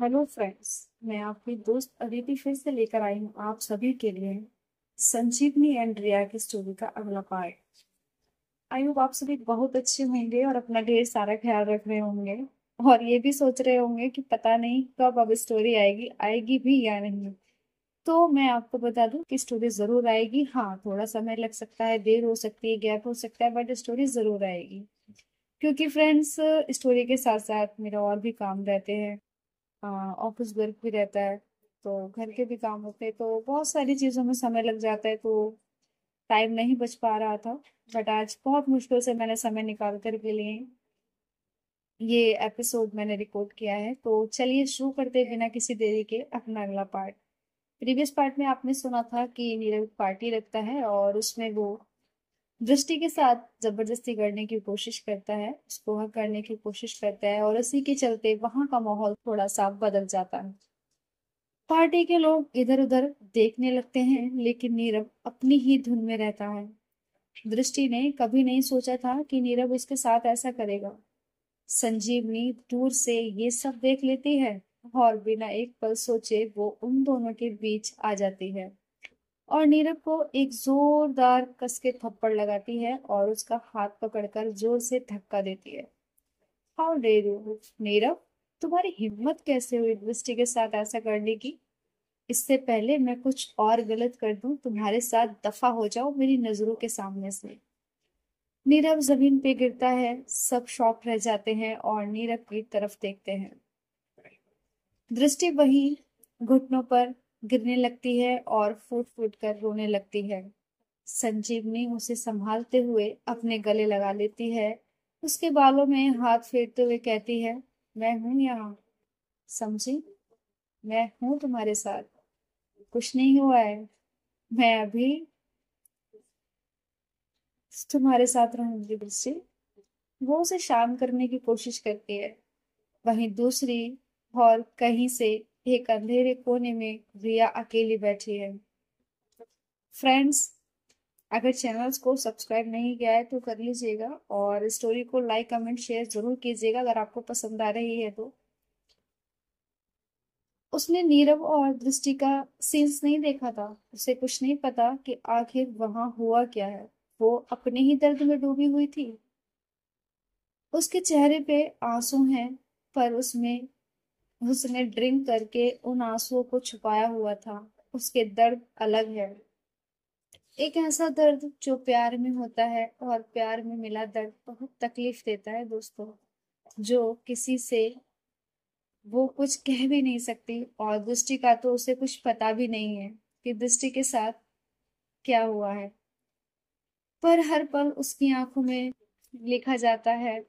Hello friends. मैं आपकी दोस्त अदिति फिर से लेकर आई हूँ आप सभी के लिए संजीवनी एंड रिया की स्टोरी का अगला पार्ट। आई होप आप सभी बहुत अच्छे होंगे और अपना ढेर सारा ख्याल रख रहे होंगे और ये भी सोच रहे होंगे कि पता नहीं कब अब स्टोरी आएगी आएगी भी या नहीं। तो मैं आपको बता दूं कि स्टोरी जरूर आएगी। हाँ, थोड़ा समय लग सकता है, देर हो सकती है, गैप हो सकता है, बट स्टोरी जरूर आएगी। क्योंकि फ्रेंड्स, स्टोरी के साथ साथ मेरा और भी काम रहते हैं। ऑफिस वर्क भी रहता है, तो घर के भी काम होते हैं, तो बहुत सारी चीज़ों में समय लग जाता है, तो टाइम नहीं बच पा रहा था। बट आज बहुत मुश्किल से मैंने समय निकाल कर के लिए ये एपिसोड मैंने रिकॉर्ड किया है। तो चलिए शुरू करते हैं बिना किसी देरी के अपना अगला पार्ट। प्रीवियस पार्ट में आपने सुना था कि नीरव पार्टी रखता है और उसमें वो दृष्टि के साथ जबरदस्ती करने की कोशिश करता है, उसको हक करने की कोशिश करता है, और उसी के चलते वहां का माहौल थोड़ा सा बदल जाता है। पार्टी के लोग इधर उधर देखने लगते हैं, लेकिन नीरव अपनी ही धुन में रहता है। दृष्टि ने कभी नहीं सोचा था कि नीरव उसके साथ ऐसा करेगा। संजीवनी दूर से ये सब देख लेती है और बिना एक पल सोचे वो उन दोनों के बीच आ जाती है और नीरव को एक जोरदार कस के थप्पड़ लगाती है और उसका हाथ पकड़कर जोर से धक्का देती है। हाउ डेयर यू नीरव, तुम्हारी हिम्मत कैसे हुई दृष्टि के साथ ऐसा करने की? इससे पहले मैं कुछ और गलत कर दूं तुम्हारे साथ, दफा हो जाओ मेरी नजरों के सामने से। नीरव जमीन पे गिरता है, सब शॉक रह जाते हैं और नीरव की तरफ देखते हैं। दृष्टि वही घुटनों पर गिरने लगती है और फूट फूट कर रोने लगती है। संजीवनी उसे संभालते हुए अपने गले लगा लेती है, उसके बालों में हाथ फेरते हुए कहती है, मैं हूं यहाँ, समझी? मैं हूं तुम्हारे साथ, कुछ नहीं हुआ है। मैं अभी तुम्हारे साथ रहूंगी दृष्टि। वो उसे शांत करने की कोशिश करती है। वहीं दूसरी और कहीं से एक अंधेरे कोने में रिया अकेली बैठी है। फ्रेंड्स, अगर चैनल्स को सब्सक्राइब नहीं किया है तो कर लीजिएगा और स्टोरी को लाइक कमेंट शेयर जरूर कीजिएगा अगर आपको पसंद आ रही है तो। उसने नीरव और दृष्टि का सीन्स नहीं देखा था, उसे कुछ नहीं पता कि आखिर वहां हुआ क्या है। वो अपने ही दर्द में डूबी हुई थी। उसके चेहरे पे आंसू हैं, पर उसमें उसने ड्रिंक करके उन आंसुओं को छुपाया हुआ था। उसके दर्द अलग है, एक ऐसा दर्द जो प्यार में होता है, और प्यार में मिला दर्द बहुत तकलीफ देता है दोस्तों, जो किसी से वो कुछ कह भी नहीं सकती। और दृष्टि का तो उसे कुछ पता भी नहीं है कि दृष्टि के साथ क्या हुआ है, पर हर पल उसकी आंखों में लिखा जाता है।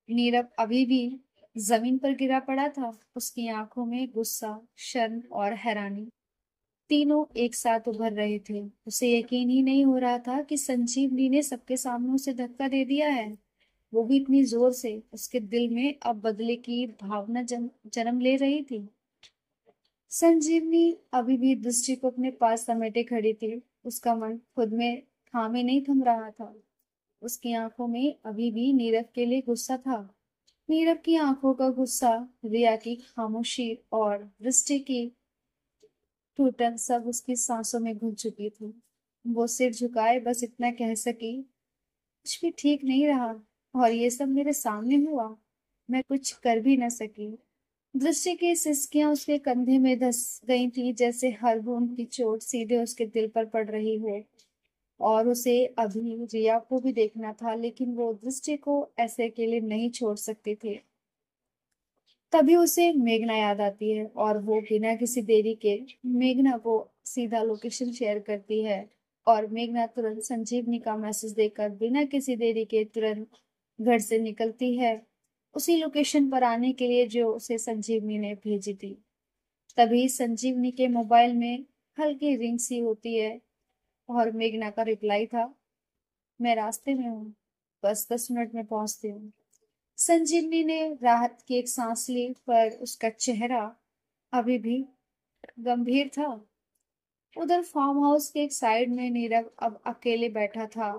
नीरव अभी भी जमीन पर गिरा पड़ा था, उसकी आंखों में गुस्सा, शर्म और हैरानी तीनों एक साथ उभर रहे थे। उसे यकीन ही नहीं हो रहा था कि संजीवनी ने सबके सामने उसे धक्का दे दिया है, वो भी इतनी जोर से। उसके दिल में अब बदले की भावना जन्म ले रही थी। संजीवनी अभी भी दृष्टि को अपने पास समेटे खड़ी थी, उसका मन खुद में थामे नहीं थम रहा था। उसकी आंखों में अभी भी नीरव के लिए गुस्सा था। नीरव की आंखों का गुस्सा, रिया की खामोशी और दृष्टि की टूटन सब उसकी सांसों में घुल चुकी थी। वो सिर झुकाए बस इतना कह सकी, कुछ भी ठीक नहीं रहा और ये सब मेरे सामने हुआ, मैं कुछ कर भी न सकी। दृष्टि की सिसकियां उसके कंधे में धस गई थी, जैसे हर बूंद की चोट सीधे उसके दिल पर पड़ रही हो। और उसे अभी रिया को भी देखना था, लेकिन वो दृष्टि को ऐसे अकेले नहीं छोड़ सकती थी। तभी उसे मेघना याद आती है और वो बिना किसी देरी के मेघना को सीधा लोकेशन शेयर करती है। और मेघना तुरंत संजीवनी का मैसेज देकर बिना किसी देरी के तुरंत घर से निकलती है, उसी लोकेशन पर आने के लिए जो उसे संजीवनी ने भेजी थी। तभी संजीवनी के मोबाइल में हल्की रिंग सी होती है और मेघना का रिप्लाई था, मैं रास्ते में हूँ, बस 10 मिनट में पहुंचती हूँ। संजीवनी ने राहत की एक सांस ली, पर उसका चेहरा अभी भी गंभीर था। उधर फार्म हाउस के एक साइड में नीरव अब अकेले बैठा था,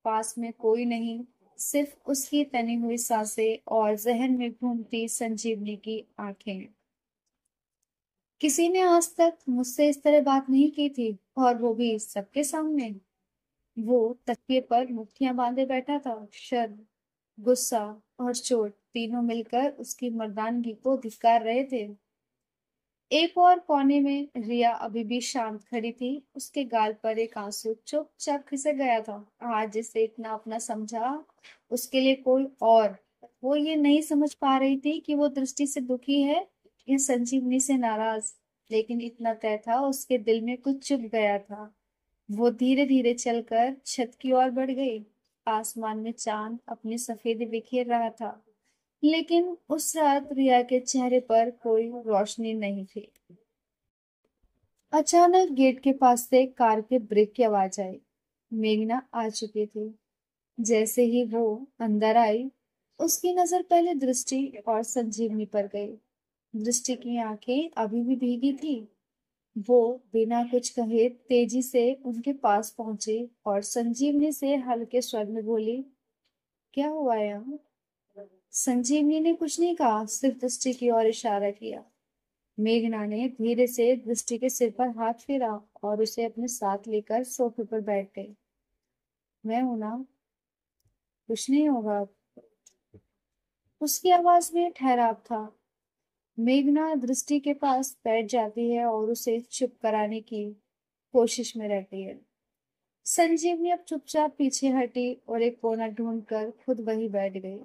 पास में कोई नहीं, सिर्फ उसकी तनी हुई सांसें और जहन में घूमती संजीवनी की आंखें। किसी ने आज तक मुझसे इस तरह बात नहीं की थी, और वो भी सबके सामने। वो तकिए पर मुट्ठियां बांधे बैठा था। शर्म, गुस्सा और चोट तीनों मिलकर उसकी मर्दानगी को धिक्कार रहे थे। एक और कोने में रिया अभी भी शांत खड़ी थी। उसके गाल पर एक आंसू चुपचाप खिसक गया था। आज जिसे इतना अपना समझा, उसके लिए कोई और। वो ये नहीं समझ पा रही थी कि वो दृष्टि से दुखी है या संजीवनी से नाराज। लेकिन इतना तय था, उसके दिल में कुछ चुभ गया था। वो धीरे धीरे चलकर छत की ओर बढ़ गई। आसमान में चांद अपनी सफेदी बिखेर रहा था, लेकिन उस रात रिया के चेहरे पर कोई रोशनी नहीं थी। अचानक गेट के पास से कार के ब्रेक की आवाज आई। मेघना आ चुकी थी। जैसे ही वो अंदर आई, उसकी नजर पहले दृष्टि और संजीवनी पर गई। दृष्टि की आंखें अभी भी भीगी थी। वो बिना कुछ कहे तेजी से उनके पास पहुंची और संजीवनी से हल्के स्वर में बोली, क्या हुआ यहाँ? संजीवनी ने कुछ नहीं कहा, सिर्फ दृष्टि की ओर इशारा किया। मेघना ने धीरे से दृष्टि के सिर पर हाथ फेरा और उसे अपने साथ लेकर सोफे पर बैठ गई। मैं हूं ना, कुछ नहीं होगा। उसकी आवाज में ठहराव था। मेघना दृष्टि के पास बैठ जाती है और उसे चुप कराने की कोशिश में रहती है। संजीवनी अब चुपचाप पीछे हटी और एक कोना ढूंढकर खुद वही बैठ गई।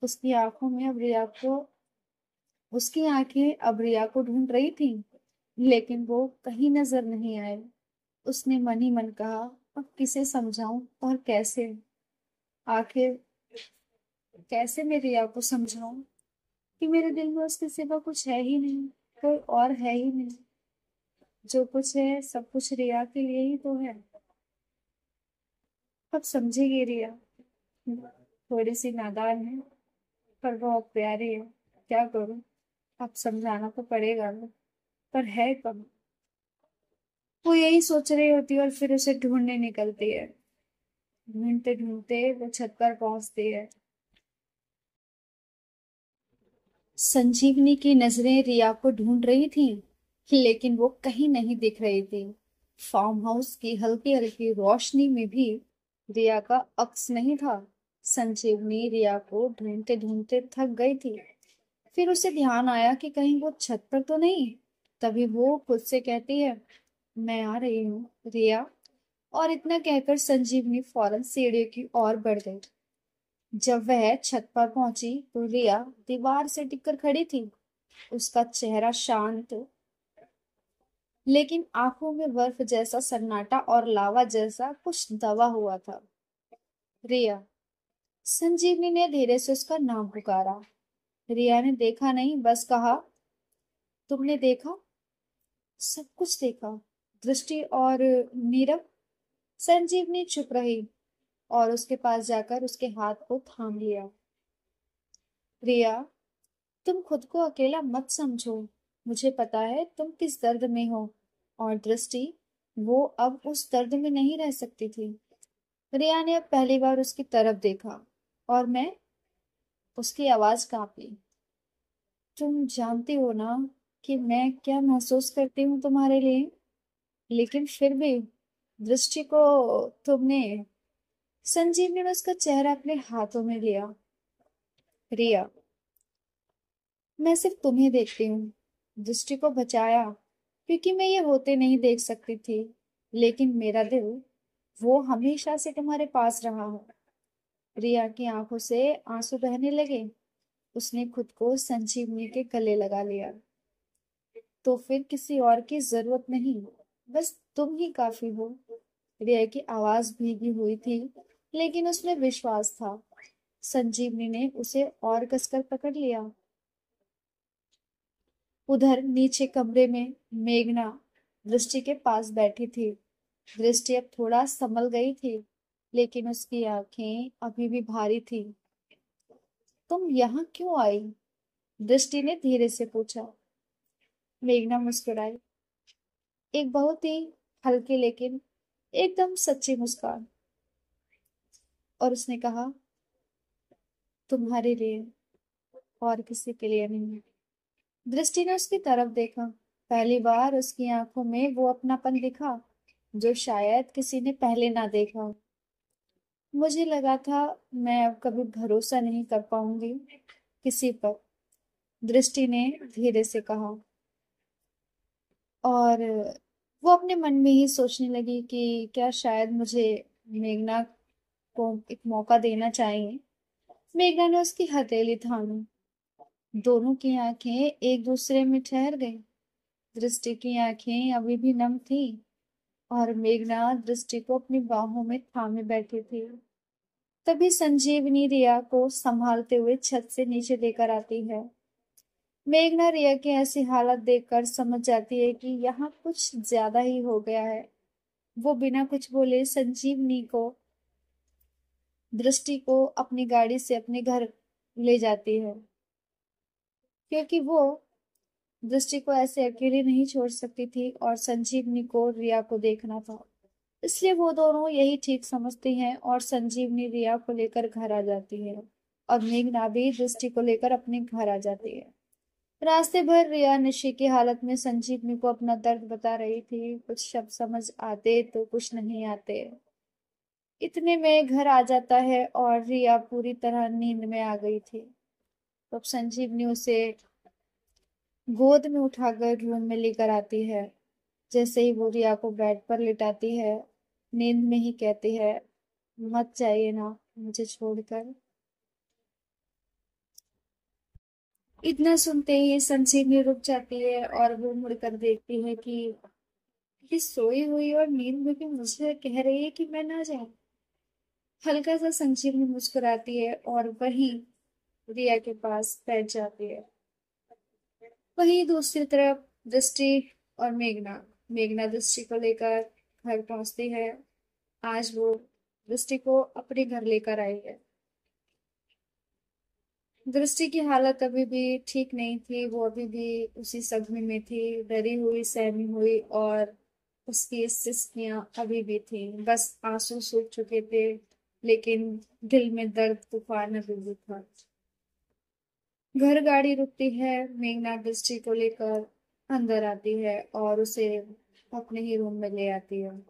उसकी आंखों में अब रिया को उसकी आंखें अब रिया को ढूंढ रही थी, लेकिन वो कहीं नजर नहीं आए। उसने मन ही मन कहा, अब किसे समझाऊं और कैसे? आखिर कैसे मैं रिया को समझाऊं कि मेरे दिल में उसके सिवा कुछ है ही नहीं, कोई और है ही नहीं। जो कुछ है सब कुछ रिया के लिए ही तो है। अब समझेगी रिया। थोड़ी सी नादान है, पर बहुत प्यारी है। क्या करूं, अब समझाना तो पड़ेगा ना, पर है कब? वो यही सोच रही होती है और फिर उसे ढूंढने निकलती है। ढूंढते ढूंढते वो छत पर पहुंचती है। संजीवनी की नजरें रिया को ढूंढ रही थीं, लेकिन वो कहीं नहीं दिख रही थी। फार्म हाउस की हल्की हल्की रोशनी में भी रिया का अक्स नहीं था। संजीवनी रिया को ढूंढते ढूंढते थक गई थी। फिर उसे ध्यान आया कि कहीं वो छत पर तो नहीं। तभी वो खुद से कहती है, मैं आ रही हूँ रिया। और इतना कहकर संजीवनी फौरन सीढ़ी की ओर बढ़ गई। जब वह छत पर पहुंची तो रिया दीवार से टिककर खड़ी थी। उसका चेहरा शांत, लेकिन आंखों में बर्फ जैसा सन्नाटा और लावा जैसा कुछ दबा हुआ था। रिया। संजीवनी ने धीरे से उसका नाम पुकारा। रिया ने देखा नहीं, बस कहा, तुमने देखा? सब कुछ देखा। दृष्टि और नीरव। संजीवनी चुप रही और उसके पास जाकर उसके हाथ को थाम लिया। रिया, तुम खुद को अकेला मत समझो। मुझे पता है तुम किस दर्द में हो। और दृष्टि, वो अब उस दर्द में नहीं रह सकती थी। रिया ने अब पहली बार उसकी तरफ देखा। और मैं? उसकी आवाज कांपी। तुम जानती हो ना कि मैं क्या महसूस करती हूँ तुम्हारे लिए? लेकिन फिर भी दृष्टि को तुमने। संजीवनी ने उसका चेहरा अपने हाथों में लिया। रिया, मैं सिर्फ तुम्हें देखती हूँ। दृष्टि को बचाया क्योंकि मैं ये होते नहीं देख सकती थी, लेकिन मेरा दिल, वो हमेशा से तुम्हारे पास रहा है। रिया की आंखों से आंसू बहने लगे। उसने खुद को संजीवनी के गले लगा लिया। तो फिर किसी और की जरूरत नहीं, बस तुम ही काफी हो। रिया की आवाज भीगी हुई थी, लेकिन उसमें विश्वास था। संजीवनी ने उसे और कसकर पकड़ लिया। उधर नीचे कमरे में मेघना दृष्टि के पास बैठी थी। दृष्टि अब थोड़ा संभल गई थी, लेकिन उसकी आंखें अभी भी भारी थी। तुम यहाँ क्यों आई? दृष्टि ने धीरे से पूछा। मेघना मुस्कुराई, एक बहुत ही हल्की लेकिन एकदम सच्ची मुस्कान, और उसने कहा, तुम्हारे लिए, और किसी के लिए नहीं। दृष्टि ने उसकी तरफ देखा। पहली बार उसकी आंखों में वो अपनापन दिखा जो शायद किसी ने पहले ना देखा हो। मुझे लगा था मैं अब कभी भरोसा नहीं कर पाऊंगी किसी पर, दृष्टि ने धीरे से कहा। और वो अपने मन में ही सोचने लगी कि क्या शायद मुझे मेघना को एक मौका देना चाहिए। मेघना ने उसकी हथेली थामी। दोनों की आंखें एक दूसरे में ठहर गई। दृष्टि की आंखें अभी भी नम थी और मेघना दृष्टि को अपनी बाहों में थामे बैठी थी। तभी संजीवनी रिया को संभालते हुए छत से नीचे लेकर आती है। मेघना रिया की ऐसी हालत देखकर समझ जाती है कि यहाँ कुछ ज्यादा ही हो गया है। वो बिना कुछ बोले संजीवनी को, दृष्टि को अपनी गाड़ी से अपने घर ले जाती है, क्योंकि वो दृष्टि को ऐसे अकेले नहीं छोड़ सकती थी और संजीवनी को रिया को देखना था। इसलिए वो दोनों यही ठीक समझती हैं और संजीवनी रिया को लेकर घर आ जाती है और मेघना भी दृष्टि को लेकर अपने घर आ जाती है। रास्ते भर रिया नशे की हालत में संजीवनी को अपना दर्द बता रही थी। कुछ शब्द समझ आते तो कुछ नहीं आते। इतने में घर आ जाता है और रिया पूरी तरह नींद में आ गई थी। तो अब संजीवनी उसे गोद में उठाकर रूम में लेकर आती है। जैसे ही वो रिया को बेड पर लिटाती है, नींद में ही कहती है, मत जाइए ना मुझे छोड़कर। इतना सुनते ही संजीवनी रुक जाती है और वो मुड़कर देखती है कि ये सोई हुई और नींद में भी मुझे कह रही है कि मैं ना जाऊं। हल्का सा संजीवनी मुस्कुराती है और वहीं रिया के पास बैठ जाती है। वहीं दूसरी तरफ दृष्टि और मेघना, मेघना दृष्टि को लेकर घर पहुंचती है। आज वो दृष्टि को अपने घर लेकर आई है। दृष्टि की हालत अभी भी ठीक नहीं थी। वो अभी भी उसी सदमे में थी, डरी हुई, सहमी हुई, और उसकी सिसकियां अभी भी थी। बस आंसू सूख चुके थे, लेकिन दिल में दर्द तूफान अभी भी था। घर गाड़ी रुकती है। मेघना दृष्टि को लेकर अंदर आती है और उसे अपने ही रूम में ले आती है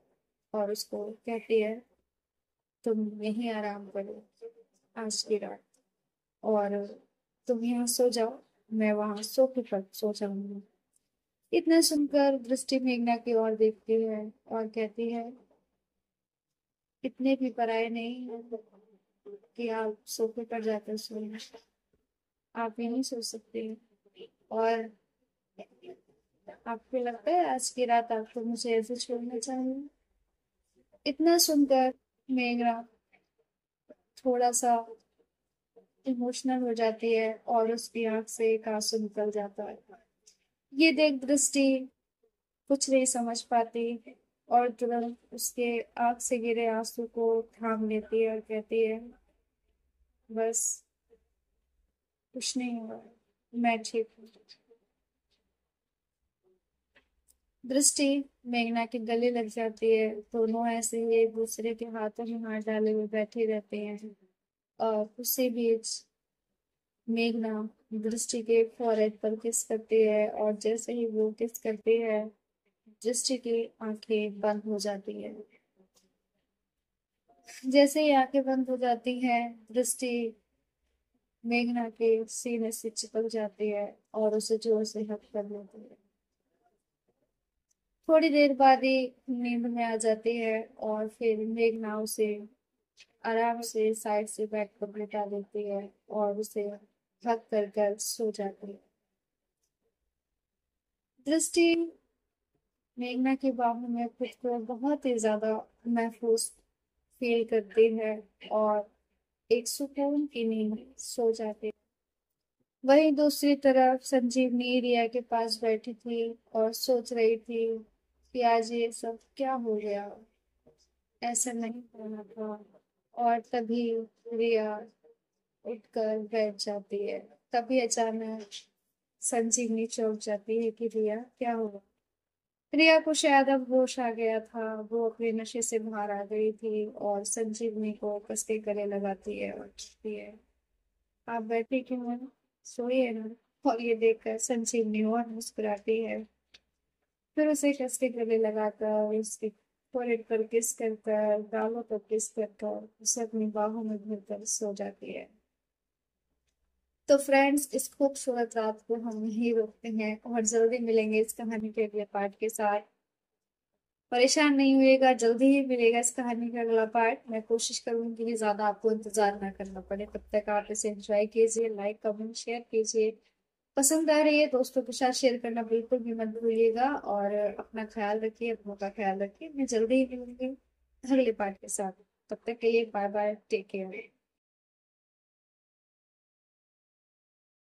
और उसको कहती है, तुम यहीं आराम करो आज की रात, और तुम यहाँ सो जाओ, मैं वहां सोफे पर सो जाऊंगी। इतना सुनकर दृष्टि मेघना की ओर देखती है और कहती है, इतने भी पराये नहीं हैं कि आप सोफे पर जाकर सोए। आप यहीं सो सकते हैं, और आपको लगता है आज की रात आपको मुझे ऐसे छोड़ना चाहिए। इतना सुनकर मेघना थोड़ा सा इमोशनल हो जाती है और उसकी आंख से एक आंसू निकल जाता है। ये देख दृष्टि कुछ नहीं समझ पाती और तुरंत उसके आंख से गिरे आंसू को थाम लेती है और कहती है, बस कुछ नहीं हुआ, मैं ठीक हूँ। दृष्टि मेघना के गले लग जाती है। दोनों ऐसे ही एक दूसरे के हाथों में हाथ डाले हुए बैठे रहते हैं और उसी बीच मेघना दृष्टि के फोrehead पर किस करती है, और जैसे ही वो किस करती है, दृष्टि की आंखें बंद हो जाती है। जैसे ही आंखें बंद हो जाती हैं, दृष्टि मेघना के सीने से चिपक जाती है और उसे जोर से हक कर लेती है। थोड़ी देर बाद ही नींद में आ जाती है और फिर मेघना उसे आराम से साइड से बेड पर लेटा देती है और उसे हक कर कर सो जाती है। दृष्टि मेघना की बाहों में खुद को बहुत ही ज्यादा महफूज फील करती है और एक सुकून की नींद में सो जाती है। वहीं दूसरी तरफ संजीवनी रिया के पास बैठी थी और सोच रही थी कि आज ये सब क्या हो गया, ऐसा नहीं होना था। और तभी रिया उठकर बैठ जाती है। तभी अचानक संजीवनी चौंक जाती है कि रिया क्या हुआ। रिया को शायद अब होश आ गया था। वो अपने नशे से बाहर आ गई थी और संजीवनी को कस के गले लगाती है और कहती है, आप बैठे क्यों हैं? सोइए ना। और ये देखकर संजीवनी और मुस्कुराती है। फिर उसे कस के गले लगाकर, उसके फोrehead पर किस कर कर, गालों पर किस कर कर उसे अपनी बाहों में भरकर सो जाती है। तो फ्रेंड्स, इस खूबसूरत रात को हम यहीं रोकते हैं और जल्दी मिलेंगे इस कहानी के अगले पार्ट के साथ। परेशान नहीं हुएगा, जल्दी ही मिलेगा इस कहानी का अगला पार्ट। मैं कोशिश करूंगी कि ज्यादा आपको इंतजार ना करना पड़े। तब तक आप इसे एंजॉय कीजिए, लाइक कमेंट शेयर कीजिए। पसंद आ रही है दोस्तों के साथ शेयर करना बिल्कुल भी मत भूलिएगा। और अपना ख्याल रखिए, अपनों का ख्याल रखिए। मैं जल्दी ही मिलूंगी अगले पार्ट के साथ। तब तक के लिए बाय बाय, टेक केयर।